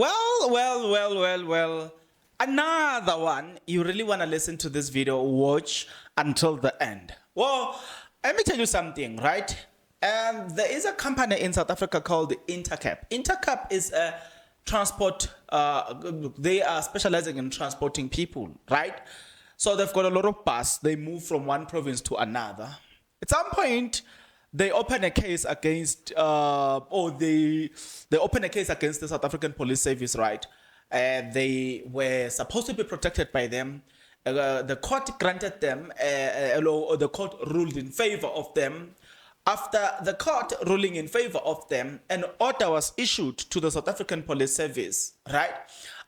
Well. Another one. You really want to listen to this video, watch until the end. Well, let me tell you something, right? There is a company in South Africa called Intercap. Intercap is a transport, they are specializing in transporting people, right? So they've got a lot of bus. They move from one province to another. At some point, they open a case against, they open a case against the South African Police Service, right? They were supposed to be protected by them. The court granted them, or the court ruled in favor of them. After the court ruling in favor of them, an order was issued to the South African Police Service, right?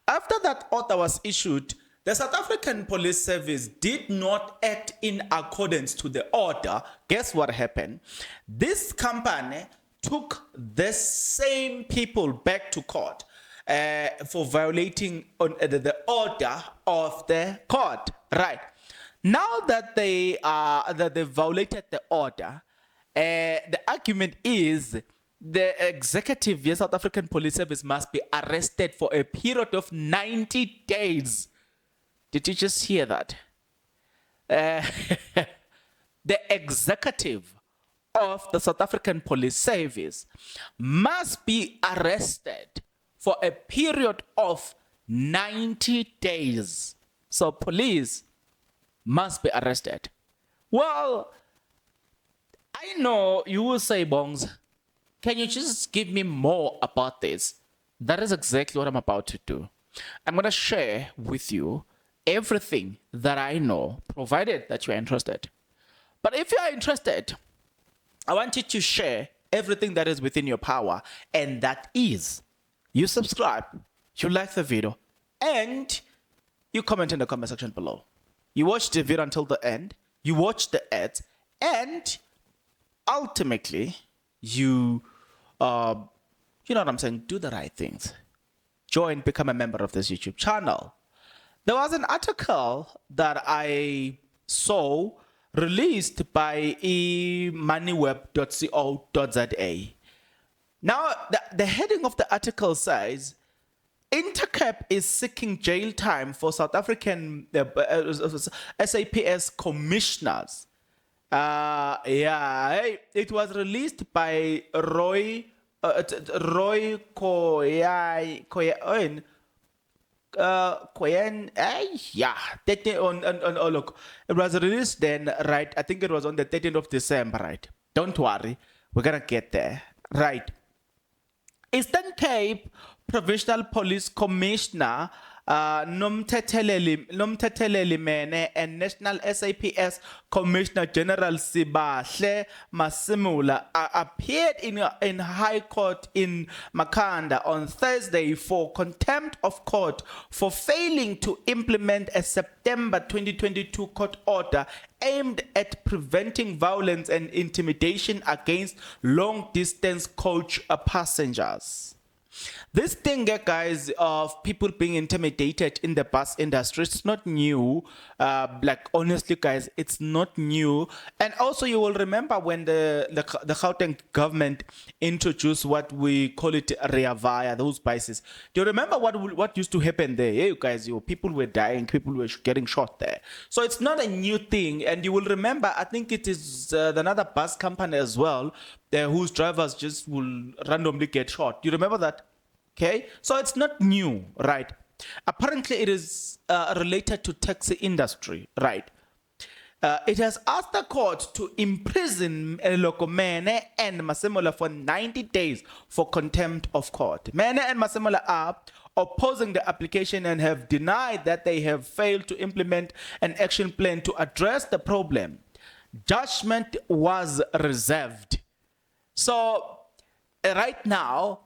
After that order was issued, the South African Police Service did not act in accordance to the order. Guess what happened? This company took the same people back to court for violating the order of the court. Right. Now that they violated the order, the argument is the executive, the South African Police Service, must be arrested for a period of 90 days. Did you just hear that? The executive of the South African Police Service must be arrested for a period of 90 days. So police must be arrested. Well, I know you will say, Bongs, can you just give me more about this? That is exactly what I'm about to do. I'm going to share with you everything that I know, provided that you're interested. But if you are interested, I want you to share everything that is within your power, and that is you subscribe, you like the video, and you comment in the comment section below. You watch the video until the end, you watch the ads, and ultimately you know what I'm saying, do the right things. Join, become a member of this YouTube channel. There was an article that I saw released by emoneyweb.co.za. Now, the heading of the article says, Intercap is seeking jail time for South African SAPS commissioners. It was released by Roy Koyen. Look, it was released then, right? I think it was on the 13th of December, right? Don't worry, we're gonna get there, right? Eastern Cape Provincial Police Commissioner Nomthetheleli Mene and National SAPS Commissioner General Sibahle Masemola appeared in High Court in Makhanda on Thursday for contempt of court for failing to implement a September 2022 court order aimed at preventing violence and intimidation against long-distance coach passengers. This thing, guys, of people being intimidated in the bus industry, it's not new. Like, honestly, guys, it's not new. And also, you will remember when the Gauteng government introduced what we call it Rea Vaya, those buses. Do you remember what used to happen there? Yeah, you guys, people were dying, people were getting shot there. So it's not a new thing. And you will remember, I think it is another bus company as well, whose drivers just will randomly get shot. Do you remember that? Okay, so it's not new, right? Apparently, it is related to taxi industry, right? It has asked the court to imprison Mene and Masemola for 90 days for contempt of court. Mene and Masemola are opposing the application and have denied that they have failed to implement an action plan to address the problem. Judgment was reserved. So, right now,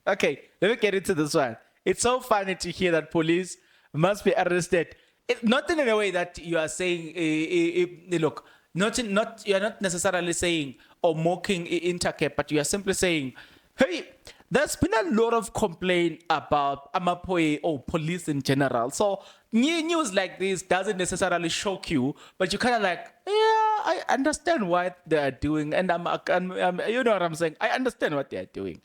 okay, let me get into this one. It's so funny to hear that police must be arrested. Not in a way that you are saying, look, you are not necessarily saying or mocking Intercap, but you are simply saying, hey, there's been a lot of complaint about Amapoe or police in general. So news like this doesn't necessarily shock you, but you kind of like, yeah, I understand what they're doing, and you know what I'm saying. I understand what they're doing.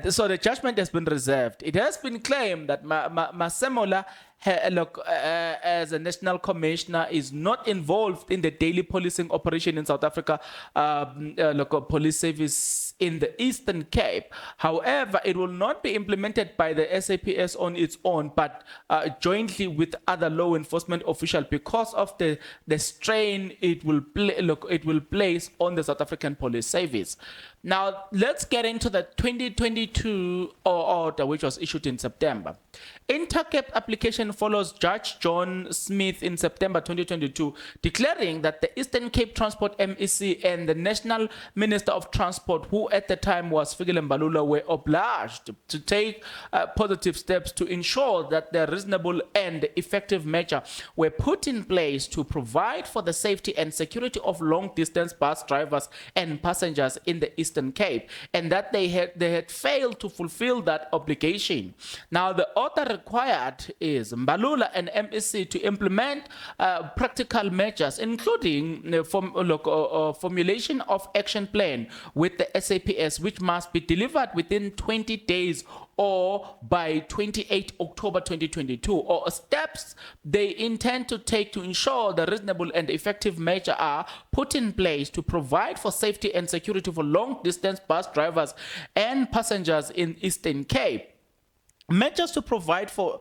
So the judgment has been reserved. It has been claimed that Masemola, as a national commissioner, is not involved in the daily policing operation in South Africa, police service in the Eastern Cape. However, it will not be implemented by the SAPS on its own, but jointly with other law enforcement officials because of the strain it will place on the South African Police Service. Now, let's get into the 2022 order, which was issued in September. Intercape application follows Judge John Smith in September 2022, declaring that the Eastern Cape Transport MEC and the National Minister of Transport, who at the time was Fikile Mbalula, were obliged to take positive steps to ensure that the reasonable and effective measures were put in place to provide for the safety and security of long-distance bus drivers and passengers in the Eastern Cape, and that they had failed to fulfill that obligation. Now, the order required is Mbalula and MEC to implement practical measures, including formulation of action plan with the SAPS, which must be delivered within 20 days or by 28 October 2022, or steps they intend to take to ensure the reasonable and effective measures are put in place to provide for safety and security for long-distance bus drivers and passengers in Eastern Cape. Measures to provide for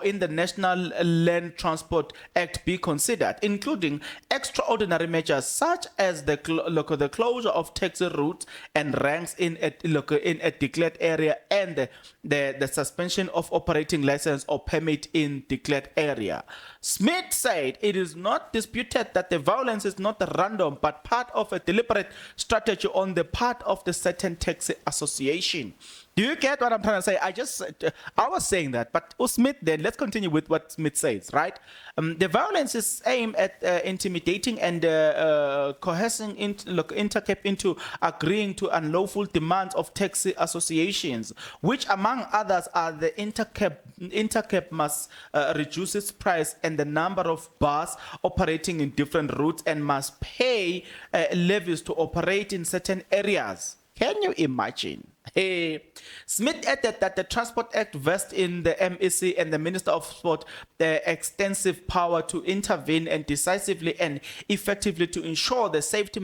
in the National Land Transport Act be considered, including extraordinary measures such as the closure of taxi routes and ranks in a declared area, and the suspension of operating license or permit in declared area. Smith said it is not disputed that the violence is not random but part of a deliberate strategy on the part of the certain taxi association. Do you get what I'm trying to say? I was saying that, but Smith, then let's continue with what Smith says, right? The violence is aimed at intimidating and coercing Intercape into agreeing to unlawful demands of taxi associations, which among others are the Intercape must reduce its price and the number of bus operating in different routes and must pay levies to operate in certain areas. Can you imagine? Hey. Smith added that the Transport Act vests in the MEC and the Minister of Sport the extensive power to intervene and decisively and effectively to ensure the safety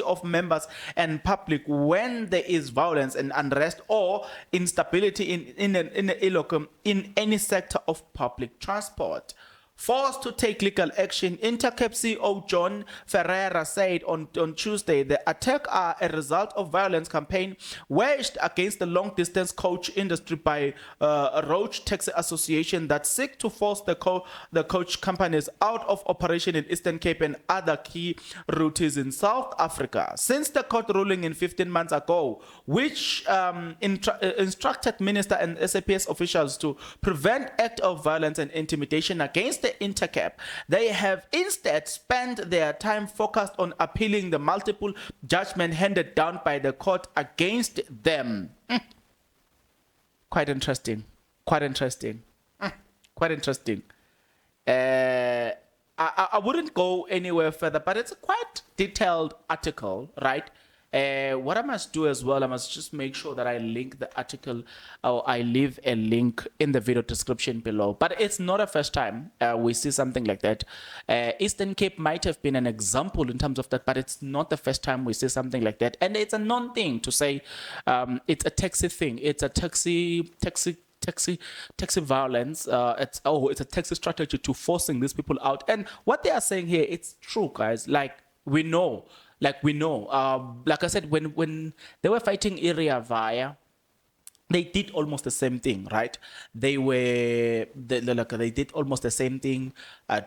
of members and public when there is violence and unrest or instability in any sector of public transport. Forced to take legal action, Intercape CEO John Ferreira said on Tuesday the attacks are a result of violence campaign waged against the long-distance coach industry by Roach Taxi Association that seek to force the coach companies out of operation in Eastern Cape and other key routes in South Africa. Since the court ruling in 15 months ago, which instructed minister and SAPS officials to prevent acts of violence and intimidation against the Intercape, they have instead spent their time focused on appealing the multiple judgments handed down by the court against them. Quite interesting. Quite interesting. Quite interesting. I wouldn't go anywhere further, but it's a quite detailed article, right? What I must do as well, I must just make sure that I link the article, or I leave a link in the video description below. But it's not a first time we see something like that. Eastern Cape might have been an example in terms of that, but it's not the first time we see something like that. And it's a non-thing to say it's a taxi thing. It's a taxi violence. It's a taxi strategy to forcing these people out. And what they are saying here, it's true, guys. Like we know. Like I said, when they were fighting area via, they did almost the same thing, right? They did almost the same thing.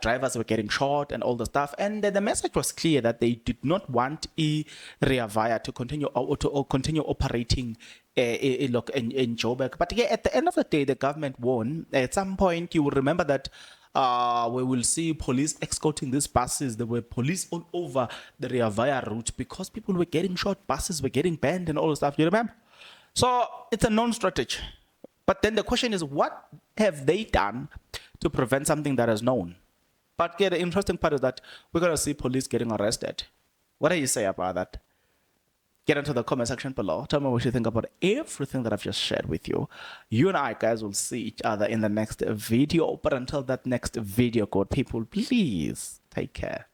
Drivers were getting shot and all the stuff, and the message was clear that they did not want area via to continue operating in Joburg. But yeah, at the end of the day, the government won. At some point, you will remember that. We will see police escorting these buses. There were police all over the Rea Vaya route because people were getting shot, buses were getting banned and all the stuff. You remember? So it's a known strategy. But then the question is, what have they done to prevent something that is known? But yeah, the interesting part is that we're going to see police getting arrested. What do you say about that? Get into the comment section below. Tell me what you think about everything that I've just shared with you. You and I, guys, will see each other in the next video. But until that next video, God people, please take care.